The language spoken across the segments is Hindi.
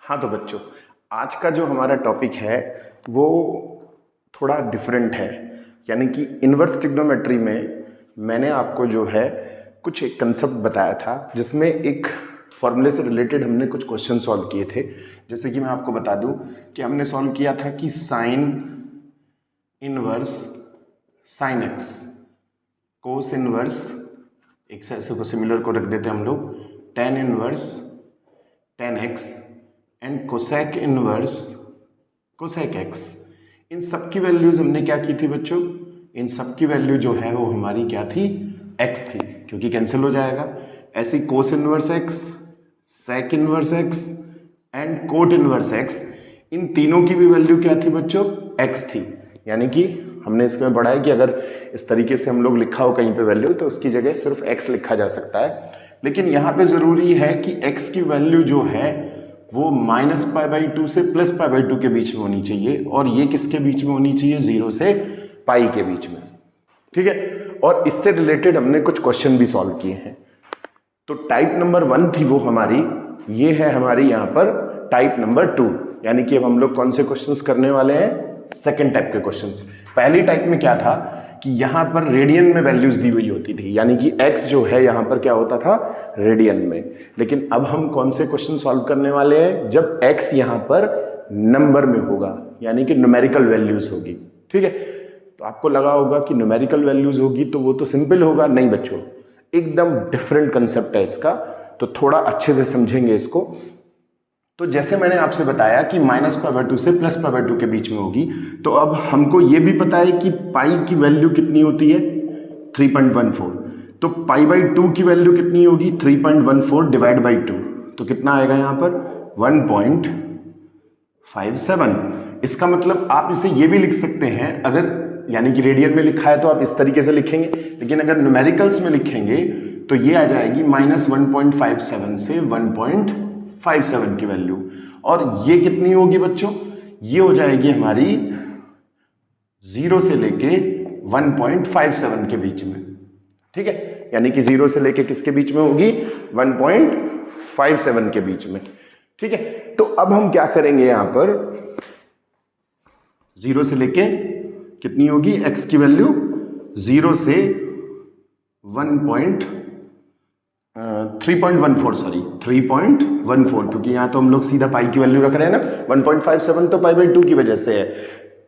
हाँ तो बच्चों, आज का जो हमारा टॉपिक है वो थोड़ा डिफरेंट है। यानी कि इन्वर्स ट्रिग्नोमेट्री में मैंने आपको जो है कुछ एक कंसेप्ट बताया था, जिसमें एक फॉर्मूले से रिलेटेड हमने कुछ क्वेश्चन सॉल्व किए थे। जैसे कि मैं आपको बता दूं कि हमने सॉल्व किया था कि sine inverse sine x, cos inverse एक से ऐसे को सिमिलर को रख देते हैं हम लोग, tan inverse tan x and cosec inverse cosec x. इन सब की वैल्यूज हमने क्या की थी बच्चों? इन सब की वैल्यू जो है वो हमारी क्या थी? एक्स थी, क्योंकि कैंसिल हो जाएगा। ऐसी cos inverse x, sec inverse x and cot inverse x, इन तीनों की भी वैल्यू क्या थी बच्चों? एक्स थी। यानी कि हमने इसमें पढ़ा है कि अगर इस तरीके से हम लोग लिखा हो कहीं पे वैल्यू, तो उसकी जगह सिर्फ एक्स लिखा जा सकता है। लेकिन यहाँ पे ज़रूरी है कि एक्स की वैल्यू जो है वो -π/2 से +π/2 के बीच में होनी चाहिए, और ये किसके बीच में होनी चाहिए? 0 से पाई के बीच में। ठीक है, और इससे रिलेटेड हमने कुछ क्वेश्चन भी सॉल्व किए हैं। तो टाइप नंबर 1 थी वो हमारी, ये है हमारी यहाँ पर टाइप नंबर 2। यानी कि अब हम लोग कौन से क्वेश्चंस करने वाले हैं? सेकेंड टाइप के क्वेश्चंस। पहली टाइप में क्या था कि यहाँ पर रेडियन में वैल्यूज दी हुई होती थी, यानी कि x जो है यहाँ पर क्या होता था? रेडियन में। लेकिन अब हम कौन से क्वेश्चन सॉल्व करने वाले हैं? जब x यहाँ पर नंबर में होगा, यानी कि न्यूमेरिकल वैल्यूज होगी। ठीक है, तो आपको लगा होगा कि न्यूमेरिकल वैल्यूज होगी तो वो तो सिंपल होगा। नहीं बच्चों, एकदम डिफरेंट कंसेप्ट है इसका, तो थोड़ा अच्छे से समझेंगे इसको। तो जैसे मैंने आपसे बताया कि -π/2 से +π/2 के बीच में होगी, तो अब हमको ये भी पता है कि पाई की वैल्यू कितनी होती है? 3.14। तो π/2 की वैल्यू कितनी होगी? 3.14 डिवाइड बाई 2, तो कितना आएगा यहाँ पर? 1.57। इसका मतलब आप इसे ये भी लिख सकते हैं, अगर यानी कि रेडियन में लिखा है तो आप इस तरीके से लिखेंगे, लेकिन अगर न्यूमेरिकल्स में लिखेंगे तो ये आ जाएगी -1.57 से 1.57 की वैल्यू। और ये कितनी होगी बच्चों? ये हो जाएगी हमारी 0 से लेके 1.57 के बीच में। ठीक है, यानी कि 0 से लेके किसके बीच में होगी? 1.57 के बीच में। ठीक है, तो अब हम क्या करेंगे? यहां पर 0 से लेके कितनी होगी x की वैल्यू? 0 से 3.14, क्योंकि यहाँ तो हम लोग सीधा पाई की वैल्यू रख रहे हैं ना। 1.57 तो π/2 की वजह से है,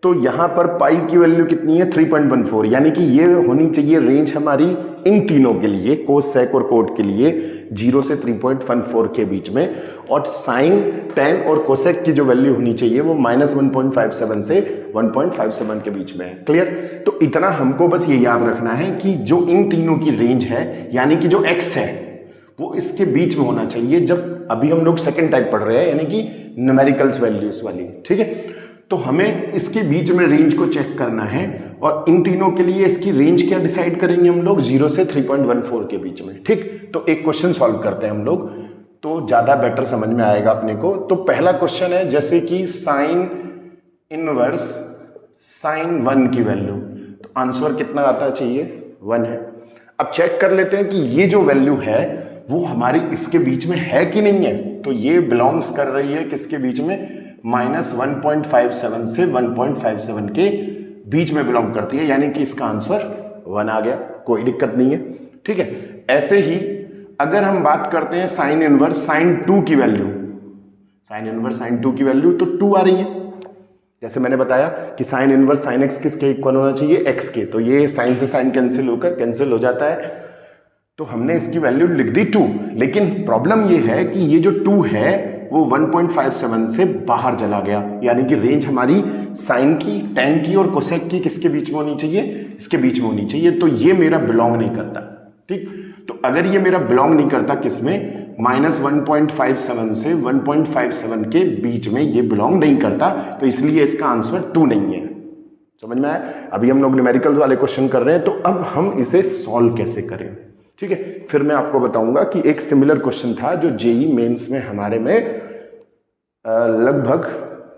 तो यहाँ पर पाई की वैल्यू कितनी है? 3.14। यानी कि ये होनी चाहिए रेंज हमारी इन तीनों के लिए, कोस, सेक और कोट के लिए, 0 से 3.14 के बीच में। और साइन, टेन और कोसेक की जो वैल्यू होनी चाहिए वो -1.57 से 1.57 के बीच में है। क्लियर? तो इतना हमको बस ये याद रखना है कि जो इन तीनों की रेंज है, यानी कि जो x है वो इसके बीच में होना चाहिए। जब अभी हम लोग सेकेंड टाइप पढ़ रहे हैं, यानी कि न्यूमेरिकल्स वैल्यूज वाली। ठीक है, तो हमें इसके बीच में रेंज को चेक करना है, और इन तीनों के लिए इसकी रेंज क्या डिसाइड करेंगे हम लोग? 0 से 3.14 के बीच में। ठीक, तो एक क्वेश्चन सॉल्व करते हैं हम लोग, तो ज्यादा बेटर समझ में आएगा अपने को। तो पहला क्वेश्चन है जैसे कि साइन इनवर्स साइन 1 की वैल्यू, तो आंसर कितना आता चाहिए? 1 है। अब चेक कर लेते हैं कि ये जो वैल्यू है वो हमारी इसके बीच में है कि नहीं है। तो ये बिलोंग्स कर रही है किसके बीच में? -1.57 से 1.57 के बीच में बिलोंग करती है, यानी कि इसका आंसर 1 आ गया। कोई दिक्कत नहीं है। ठीक है, ऐसे ही अगर हम बात करते हैं साइन इनवर्स साइन 2 की वैल्यू, साइन इनवर्स साइन 2 की वैल्यू तो 2 आ रही है। जैसे मैंने बताया कि साइन इनवर्स साइन एक्स किसके इक्वल होना चाहिए? एक्स के। तो ये साइन से साइन कैंसिल होकर कैंसिल हो जाता है, तो हमने इसकी वैल्यू लिख दी 2। लेकिन प्रॉब्लम ये है कि ये जो 2 है वो 1.57 से बाहर चला गया, यानी कि रेंज हमारी साइन की, टेन की और कोसेक की किसके बीच में होनी चाहिए? इसके बीच में होनी चाहिए। तो ये मेरा बिलोंग नहीं करता। ठीक, तो अगर ये मेरा बिलोंग नहीं करता किसमें? -1.57 से 1.57 के बीच में ये बिलोंग नहीं करता, तो इसलिए इसका आंसर 2 नहीं है। समझ में आया? अभी हम लोग न्यूमेरिकल वाले क्वेश्चन कर रहे हैं, तो अब हम इसे सॉल्व कैसे करें? ठीक है, फिर मैं आपको बताऊंगा कि एक सिमिलर क्वेश्चन था जो जेई मेंस में हमारे में लगभग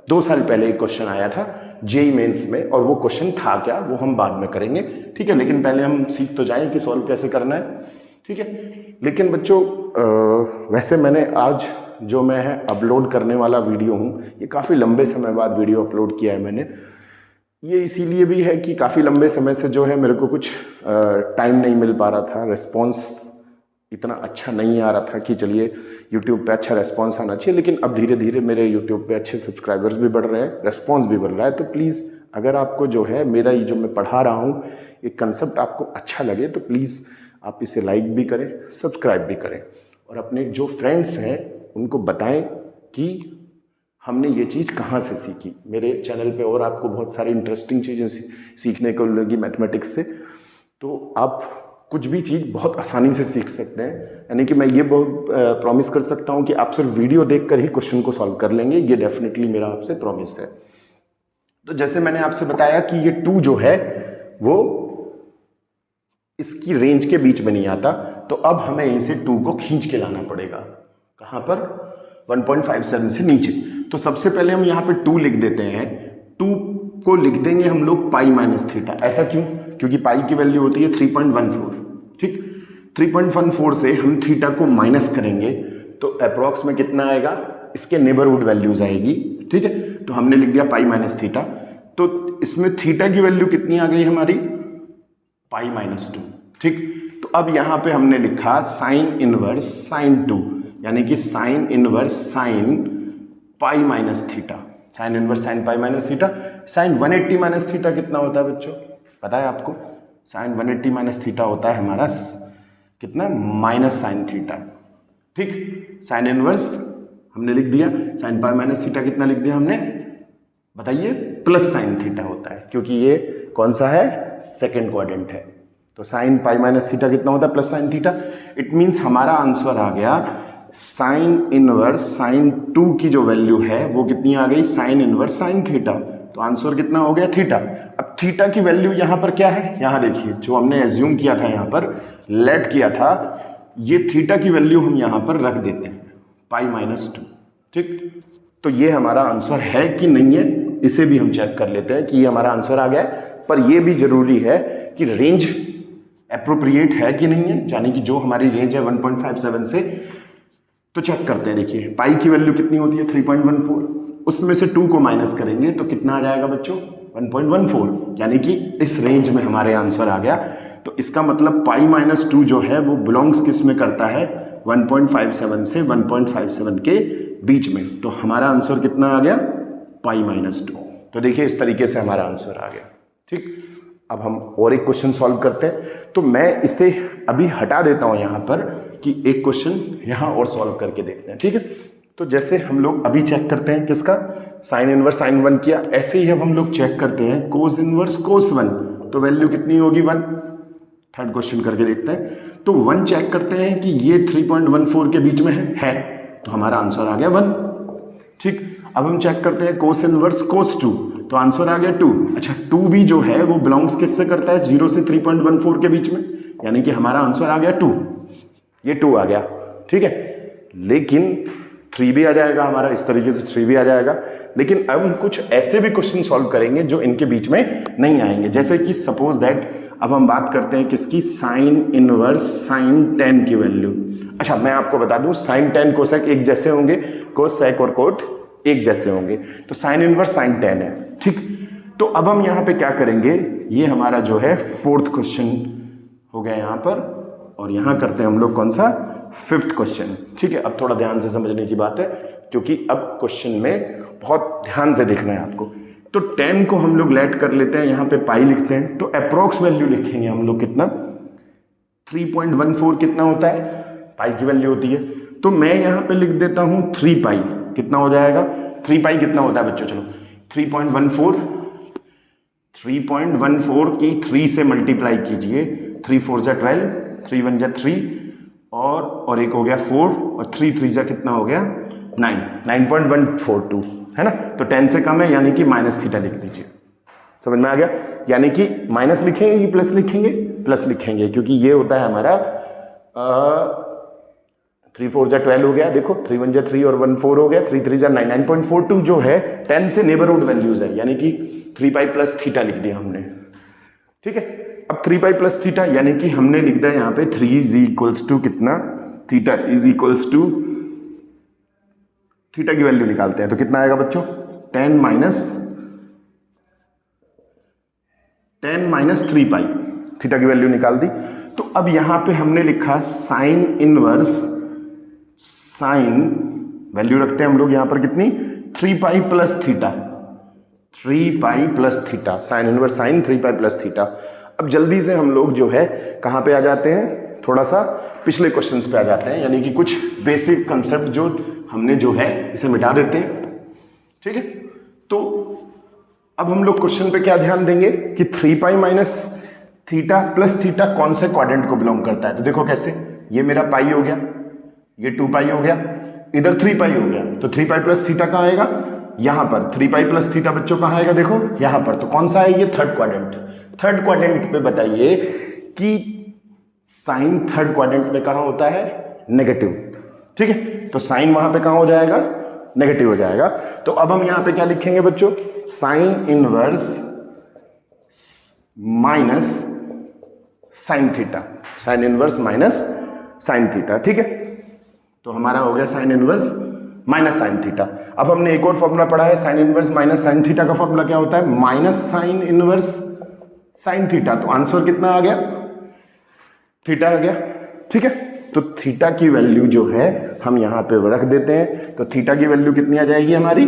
2 साल पहले एक क्वेश्चन आया था जेई मेंस में, और वो क्वेश्चन था क्या वो हम बाद में करेंगे। ठीक है, लेकिन पहले हम सीख तो जाएं कि सॉल्व कैसे करना है। ठीक है, लेकिन बच्चों वैसे मैंने आज जो मैं है अपलोड करने वाला वीडियो हूँ, ये काफ़ी लंबे समय बाद वीडियो अपलोड किया है मैंने। ये इसीलिए भी है कि काफ़ी लंबे समय से जो है मेरे को कुछ टाइम नहीं मिल पा रहा था, रिस्पॉन्स इतना अच्छा नहीं आ रहा था कि चलिए YouTube पे अच्छा रिस्पॉन्स आना चाहिए। लेकिन अब धीरे धीरे मेरे YouTube पे अच्छे सब्सक्राइबर्स भी बढ़ रहे हैं, रिस्पॉन्स भी बढ़ रहा है। तो प्लीज़ अगर आपको जो है मेरा ये जो मैं पढ़ा रहा हूँ ये कंसेप्ट आपको अच्छा लगे तो प्लीज़ आप इसे लाइक भी करें, सब्सक्राइब भी करें और अपने जो फ्रेंड्स हैं उनको बताएं कि हमने ये चीज़ कहाँ से सीखी। मेरे चैनल पे और आपको बहुत सारी इंटरेस्टिंग चीज़ें सीखने को मिलेगी मैथमेटिक्स से, तो आप कुछ भी चीज़ बहुत आसानी से सीख सकते हैं। यानी कि मैं ये बहुत प्रॉमिस कर सकता हूँ कि आप सिर्फ वीडियो देखकर ही क्वेश्चन को सॉल्व कर लेंगे, ये डेफिनेटली मेरा आपसे प्रॉमिस है। तो जैसे मैंने आपसे बताया कि ये 2 जो है वो इसकी रेंज के बीच में नहीं आता, तो अब हमें इसे 2 को खींच के लाना पड़ेगा। कहाँ पर? 1.57 से नीचे। तो सबसे पहले हम यहाँ पे 2 लिख देते हैं। 2 को लिख देंगे हम लोग पाई माइनस थीटा। ऐसा क्यों? क्योंकि पाई की वैल्यू होती है 3.14। ठीक, 3.14 से हम थीटा को माइनस करेंगे तो अप्रॉक्स में कितना आएगा? इसके नेबरहुड वैल्यूज आएगी। ठीक है, तो हमने लिख दिया पाई माइनस थीटा। तो इसमें थीटा की वैल्यू कितनी आ गई हमारी? Pi minus 2। ठीक, तो अब यहाँ पे हमने लिखा साइन इनवर्स साइन 2, यानी कि sine inverse sine pi minus theta. Sine inverse sine pi minus theta. Sine 180 minus theta कितना होता है बच्चों? पता है आपको? साइन 180 माइनस थीटा होता है हमारा कितना? Minus sine theta. ठीक, साइन इनवर्स हमने लिख दिया, साइन पाई माइनस थीटा कितना लिख दिया हमने? बताइए। प्लस साइन थीटा होता है, क्योंकि ये कौन सा है? सेकेंड क्वाड्रेंट है। तो साइन पाई माइनस थीटा कितना होता है? Plus sine theta. It means हमारा आंसर आ गया साइन इनवर्स साइन 2 की जो वैल्यू है वो कितनी आ गई? Sign inverse sine theta. तो आंसर कितना हो गया? थीटा। अब थीटा की वैल्यू यहाँ पर क्या है? यहाँ देखिए, जो हमने एज्यूम किया था, यहाँ पर लेट किया था, ये थीटा की वैल्यू हम यहाँ पर रख देते हैं पाई माइनस 2। ठीक, तो ये हमारा आंसर है कि नहीं है, इसे भी हम चेक कर लेते हैं कि ये हमारा आंसर आ गया है। पर ये भी जरूरी है कि रेंज एप्रोप्रिएट है कि नहीं है, यानी कि जो हमारी रेंज है 1.57 से। तो चेक करते हैं। देखिए, पाई की वैल्यू कितनी होती है? 3.14। उसमें से 2 को माइनस करेंगे तो कितना आ जाएगा बच्चों? 1.14, यानी कि इस रेंज में हमारे आंसर आ गया। तो इसका मतलब पाई माइनस 2 जो है वो बिलोंग्स किस में करता है? 1.57 से 1.57 के बीच में। तो हमारा आंसर कितना आ गया? Pi minus 2। तो देखिए, इस तरीके से हमारा आंसर आ गया। ठीक, अब हम और एक क्वेश्चन सॉल्व करते हैं। तो मैं इसे अभी हटा देता हूं यहाँ पर कि एक क्वेश्चन यहाँ और सॉल्व करके देखते हैं। ठीक है, तो जैसे हम लोग अभी चेक करते हैं किसका? साइन इनवर्स साइन 1 किया, ऐसे ही अब हम लोग चेक करते हैं कोस इनवर्स कोस 1। तो वैल्यू कितनी होगी? 1। थर्ड क्वेश्चन करके देखते हैं। तो 1 चेक करते हैं कि ये 3.14 के बीच में है, तो हमारा आंसर आ गया 1। ठीक, अब हम चेक करते हैं कोस इनवर्स कोस 2, तो आंसर आ गया 2। अच्छा, 2 भी जो है वो बिलोंग्स किससे करता है? 0 से 3.14 के बीच में, यानी कि हमारा आंसर आ गया 2। ये 2 आ गया। ठीक है, लेकिन 3 भी आ जाएगा हमारा, इस तरीके से 3 भी आ जाएगा। लेकिन अब हम कुछ ऐसे भी क्वेश्चन सॉल्व करेंगे जो इनके बीच में नहीं आएंगे। जैसे कि सपोज दैट अब हम बात करते हैं किसकी? साइन इनवर्स साइन 10 की वैल्यू। अच्छा, मैं आपको बता दूं, साइन 10 कोसेक एक जैसे होंगे, कोसेक और कोट एक जैसे होंगे। तो साइन इनवर्स साइन 10 है। ठीक, तो अब हम यहाँ पे क्या करेंगे? ये हमारा जो है 4th क्वेश्चन हो गया यहाँ पर, और यहाँ करते हैं हम लोग कौन सा? 5th question. ठीक है, अब थोड़ा ध्यान से समझने की बात है, क्योंकि अब क्वेश्चन में बहुत ध्यान से देखना है आपको। तो 10 को हम लोग लेट कर लेते हैं, यहाँ पे पाई लिखते हैं, तो अप्रोक्स वैल्यू लिखेंगे हम लोग कितना? 3.14 कितना होता है? पाई की वैल्यू होती है। तो मैं यहाँ पे लिख देता हूँ 3 पाई। कितना हो जाएगा? 3 पाई कितना होता है बच्चों? चलो 3.14 की 3 से मल्टीप्लाई कीजिए। 3 4 जा 12, 3 1 जा 3, और एक हो गया 4, और 3 3 जा कितना हो गया? 9, 9.142 है ना। तो 10 से कम है, यानी कि माइनस थीटा लिख दीजिए। समझ में आ गया? यानी कि माइनस लिखेंगे कि प्लस लिखेंगे? प्लस लिखेंगे, क्योंकि ये होता है हमारा 3 4 जा 12 हो गया। देखो 3 1 जा 3 और 1 4 हो गया, 3 3 जा 9, 9.42 जो है 10 से नेबरहुड वैल्यूज है, यानी कि 3 पाई प्लस थीटा लिख दिया हमने। ठीक है, अब 3 पाई प्लस थीटा, यानी कि हमने लिख दिया यहाँ पे 3 इज इक्वल्स टू कितना? Theta is equals to theta की वैल्यू निकालते हैं तो कितना आएगा बच्चों, 10 माइनस 3 पाई, थीटा की वैल्यू निकाल दी। तो अब यहां पे हमने लिखा साइन इनवर्स, साइन वैल्यू रखते हैं हम लोग यहां पर कितनी, 3 pi plus theta, 3 pi plus theta, sine inverse sign 3 pi plus theta. अब जल्दी से हम लोग जो है कहां पे आ जाते हैं, थोड़ा सा पिछले क्वेश्चंस पे आ जाते हैं, यानी कि कुछ बेसिक कंसेप्ट जो हमने जो है इसे मिटा देते हैं। ठीक है, तो अब हम लोग क्वेश्चन पे क्या ध्यान देंगे कि 3 पाई माइनस थीटा प्लस थीटा कौन से क्वाड्रेंट को बिलोंग करता है। तो देखो कैसे, ये मेरा पाई हो गया, ये 2 पाई हो गया, इधर 3 पाई हो गया, तो 3 पाई प्लस थीटा कहाँ आएगा, यहां पर 3 पाई प्लस थीटा बच्चों कहाँ आएगा, देखो यहां पर। तो कौन सा है ये, थर्ड क्वाड्रेंट। थर्ड क्वाड्रेंट पे बताइए कि साइन थर्ड क्वाड्रेंट में कहां होता है, नेगेटिव। ठीक है, तो साइन वहां पे कहां हो जाएगा, नेगेटिव हो जाएगा। तो अब हम यहां पे क्या लिखेंगे बच्चों, sine inverse minus sine theta, sine inverse minus sine theta. ठीक है, तो हमारा हो गया sine inverse minus sine theta. अब हमने एक और फॉर्मूला पढ़ा है, sine inverse minus sine theta का फॉर्मूला क्या होता है, minus sign inverse sine theta. तो आंसर कितना आ गया, थीटा आ गया। ठीक है, तो थीटा की वैल्यू जो है हम यहां पे रख देते हैं। तो थीटा की वैल्यू कितनी आ जाएगी हमारी,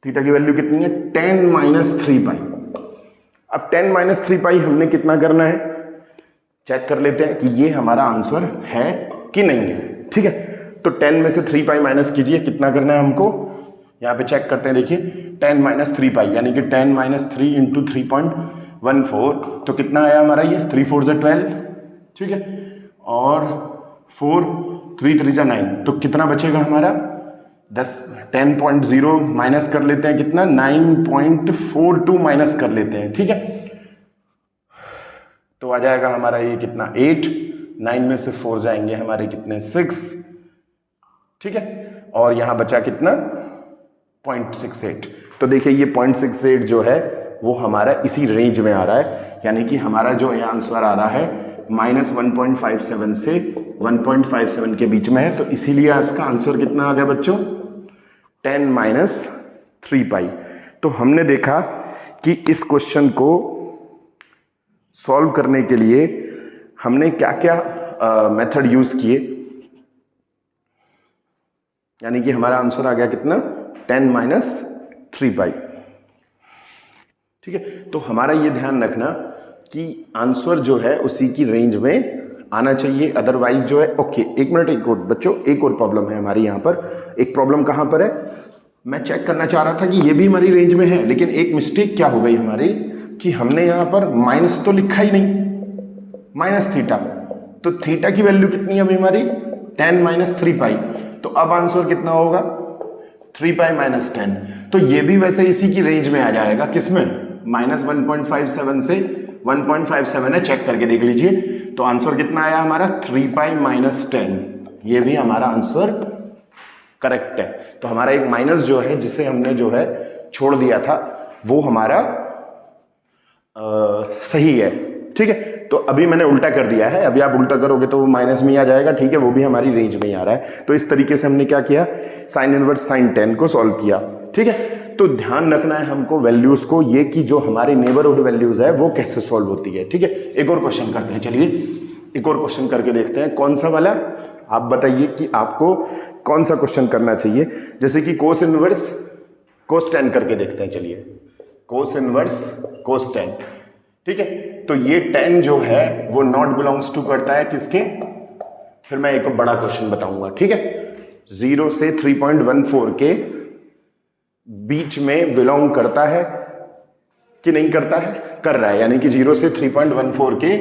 थीटा की वैल्यू कितनी है, 10 माइनस 3 पाई। अब 10 माइनस 3 पाई हमने कितना करना है, चेक कर लेते हैं कि ये हमारा आंसर है कि नहीं है। ठीक है, तो 10 में से 3 पाई माइनस कीजिए, कितना करना है हमको, यहां पे चेक करते हैं। देखिए 10 माइनस 3 पाई यानी कि 10 माइनस 3 इंटू 3.14, तो कितना आया हमारा ये, 3 4 जा 12। ठीक है, और 4 3 3 जा 9, तो कितना बचेगा हमारा 10, 10.0 माइनस कर लेते हैं, कितना 9.42 माइनस कर लेते हैं। ठीक है, तो आ जाएगा हमारा ये कितना 8, 9 में से 4 जाएंगे हमारे कितने 6। ठीक है, और यहां बचा कितना 0.68। तो देखिए ये 0.68 जो है वो हमारा इसी रेंज में आ रहा है, यानी कि हमारा जो ये आंसर आ रहा है -1.57 से 1.57 के बीच में है। तो इसीलिए इसका आंसर कितना आ गया बच्चों, 10 माइनस 3 पाई। तो हमने देखा कि इस क्वेश्चन को सॉल्व करने के लिए हमने क्या क्या मेथड यूज किए, यानी कि हमारा आंसर आ गया कितना 10 माइनस 3 पाई। ठीक है, तो हमारा ये ध्यान रखना कि आंसर जो है उसी की रेंज में आना चाहिए, अदरवाइज जो है ओके। एक मिनट, एक और बच्चों, एक और प्रॉब्लम है हमारी यहाँ पर। एक प्रॉब्लम कहाँ पर है, मैं चेक करना चाह रहा था कि ये भी हमारी रेंज में है, लेकिन एक मिस्टेक क्या हो गई हमारी कि हमने यहाँ पर माइनस तो लिखा ही नहीं, माइनस थीटा। तो थीटा की वैल्यू कितनी है अभी हमारी 10 माइनस 3 पाई। तो अब आंसर कितना होगा 3 पाई माइनस 10। तो ये भी वैसे इसी की रेंज में आ जाएगा, किसमें, -1.57 से 1.57 है, चेक करके देख लीजिए। तो आंसर कितना आया हमारा 3 पाई माइनस 10, ये भी हमारा आंसर करेक्ट है। तो हमारा एक माइनस जो है जिसे हमने जो है छोड़ दिया था वो हमारा सही है। ठीक है, तो अभी मैंने उल्टा कर दिया है, अभी आप उल्टा करोगे तो वो माइनस में ही आ जाएगा। ठीक है, वो भी हमारी रेंज में ही आ रहा है। तो इस तरीके से हमने क्या किया, साइन इनवर्स साइन 10 को सॉल्व किया। ठीक है, तो ध्यान रखना है हमको वैल्यूज को, ये कि जो हमारी नेबरहुड वैल्यूज है वो कैसे सॉल्व होती है। ठीक है, एक और क्वेश्चन करते हैं, चलिए एक और क्वेश्चन करके देखते हैं। कौन सा वाला, आप बताइए कि आपको कौन सा क्वेश्चन करना चाहिए। जैसे कि कोस इनवर्स कोस 10 करके देखते हैं, चलिए कोस इनवर्स कोस 10। ठीक है, तो ये 10 जो है वो नॉट बिलोंग्स टू करता है किसके, फिर मैं एक बड़ा क्वेश्चन बताऊंगा। ठीक है, 0 से 3.14 के बीच में बिलोंग करता है कि नहीं करता है, कर रहा है, यानी कि 0 से 3.14 के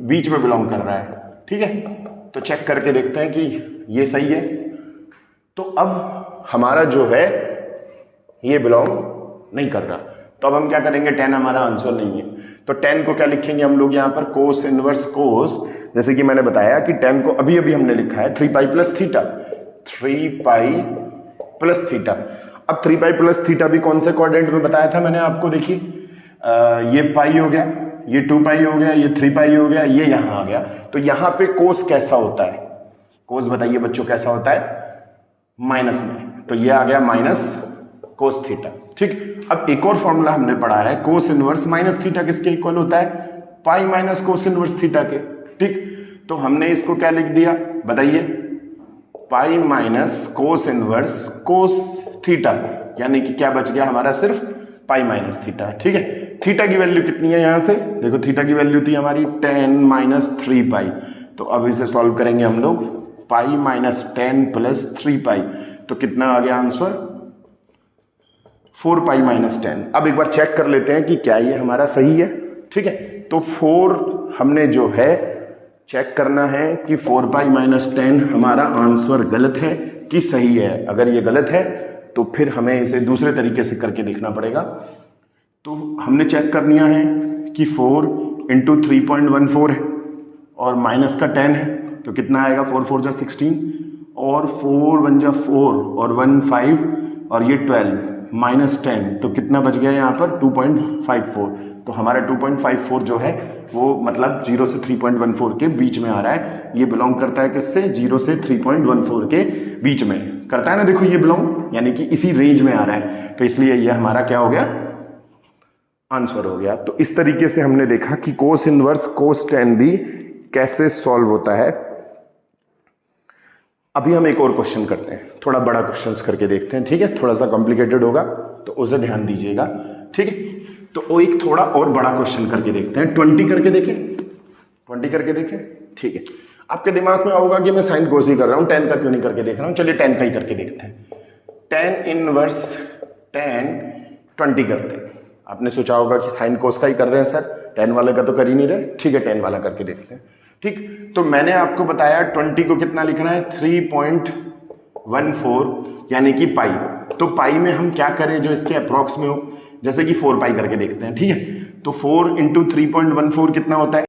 बीच में बिलोंग कर रहा है। ठीक है, तो चेक करके देखते हैं कि ये सही है। तो अब हमारा जो है ये बिलोंग नहीं कर रहा, तो अब हम क्या करेंगे, 10 हमारा आंसर नहीं है। तो 10 को क्या लिखेंगे हम लोग यहाँ पर, कोस इनवर्स कोस, जैसे कि मैंने बताया कि 10 को अभी अभी हमने लिखा है 3 pi plus theta, 3 pi plus theta. अब 3 पाई प्लस थीटा भी कौन से क्वाड्रेंट में बताया था मैंने आपको, देखिए ये पाई हो गया, ये 2 पाई हो गया, ये 3 पाई हो गया, ये यहां आ गया। तो यहां पे कोस कैसा होता है, कोस बताइए बच्चों कैसा होता है, माइनस में, तो ये आ गया माइनस कोस थीटा। ठीक, अब एक और फॉर्मूला हमने पढ़ा है, कोस इनवर्स माइनस थीटा किसके इक्वल होता है, pi minus cos inverse theta के। ठीक, तो हमने इसको क्या लिख दिया बताइए, pi minus cos inverse cos theta, यानी कि क्या बच गया हमारा, सिर्फ पाई माइनस थीटा। ठीक है, थीटा की वैल्यू कितनी है यहां से देखो, थीटा की वैल्यू थी हमारी 10 माइनस 3 पाई, तो अब इसे सॉल्व करेंगे हम लोग, पाई माइनस 10 प्लस 3 पाई, तो कितना आ गया आंसर, 4 पाई माइनस 10। अब एक बार चेक कर लेते हैं कि क्या ये हमारा सही है। ठीक है, तो 4 हमने जो है चेक करना है कि 4 पाई माइनस 10 हमारा आंसर गलत है कि सही है। अगर ये गलत है तो फिर हमें इसे दूसरे तरीके से करके देखना पड़ेगा। तो हमने चेक करना है कि 4 इंटू 3.14 है और माइनस का 10 है, तो कितना आएगा, 4 4 जा 16 और 4 1 जा 4 और 1 5 और ये 12 माइनस 10, तो कितना बच गया यहाँ पर 2.54। तो हमारा 2.54 जो है वो मतलब 0 से 3.14 के बीच में आ रहा है। ये बिलोंग करता है किससे, 0 से 3.14 के बीच में करता है ना, देखो ये बिलोंग, यानी कि इसी रेंज में आ रहा है, तो इसलिए ये हमारा क्या हो गया, आंसर हो गया। तो इस तरीके से हमने देखा कि कोस इनवर्स कोस tan भी कैसे सॉल्व होता है। अभी हम एक और क्वेश्चन करते हैं, थोड़ा बड़ा क्वेश्चन करके देखते हैं। ठीक है, थोड़ा सा कॉम्प्लिकेटेड होगा तो उसे ध्यान दीजिएगा। ठीक है, तो वो एक थोड़ा और बड़ा क्वेश्चन करके देखते हैं, 20 करके देखें, 20 करके देखें। ठीक है, आपके दिमाग में होगा कि मैं साइन कोस ही कर रहा हूं, tan का क्यों नहीं करके देख रहा हूं, चलिए tan का ही करके देखते हैं। tan इनवर्स tan 20 करते हैं। आपने सोचा होगा कि साइन कोस का ही कर रहे हैं सर, tan वाले का तो कर ही नहीं रहे। ठीक है, tan वाला करके देखते हैं। ठीक, तो मैंने आपको बताया 20 को कितना लिखना है, 3.14 यानी कि पाई। तो पाई में हम क्या करें जो इसके अप्रॉक्स में हो, जैसे कि 4 पाई करके देखते हैं। ठीक है, तो 4 इंटू 3.14 कितना होता है,